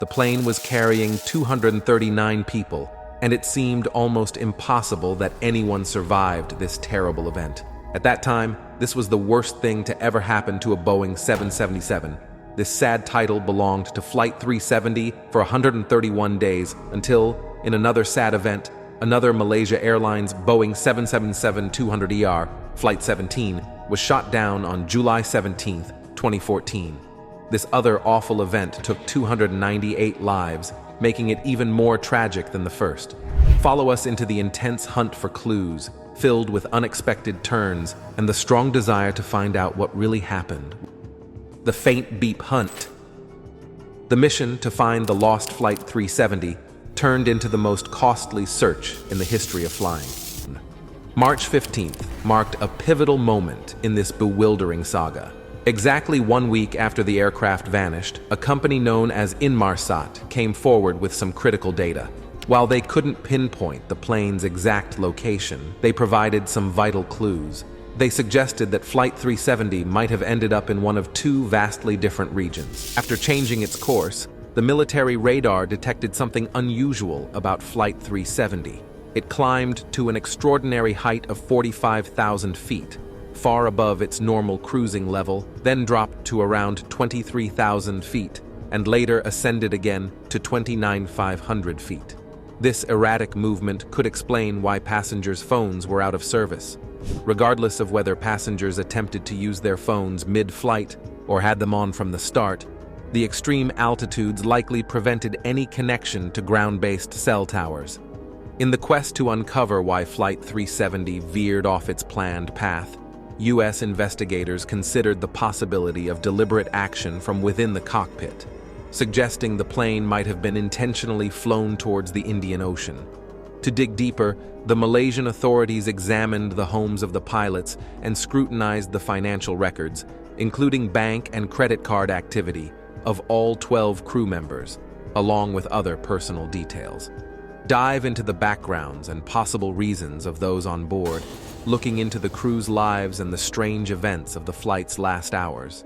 The plane was carrying 239 people, and it seemed almost impossible that anyone survived this terrible event. At that time, this was the worst thing to ever happen to a Boeing 777. This sad title belonged to Flight 370 for 131 days until, in another sad event, another Malaysia Airlines Boeing 777-200ER, Flight 17, was shot down on July 17, 2014. This other awful event took 298 lives, making it even more tragic than the first. Follow us into the intense hunt for clues, filled with unexpected turns and the strong desire to find out what really happened. The faint beep hunt. The mission to find the lost Flight 370 turned into the most costly search in the history of flying. March 15th marked a pivotal moment in this bewildering saga. Exactly 1 week after the aircraft vanished, a company known as Inmarsat came forward with some critical data. While they couldn't pinpoint the plane's exact location, they provided some vital clues. They suggested that Flight 370 might have ended up in one of two vastly different regions. After changing its course, the military radar detected something unusual about Flight 370. It climbed to an extraordinary height of 45,000 feet, far above its normal cruising level, then dropped to around 23,000 feet, and later ascended again to 29,500 feet. This erratic movement could explain why passengers' phones were out of service. Regardless of whether passengers attempted to use their phones mid-flight or had them on from the start, the extreme altitudes likely prevented any connection to ground-based cell towers. In the quest to uncover why Flight 370 veered off its planned path, U.S. investigators considered the possibility of deliberate action from within the cockpit, suggesting the plane might have been intentionally flown towards the Indian Ocean. To dig deeper, the Malaysian authorities examined the homes of the pilots and scrutinized the financial records, including bank and credit card activity, of all 12 crew members, along with other personal details. Dive into the backgrounds and possible reasons of those on board, looking into the crew's lives and the strange events of the flight's last hours.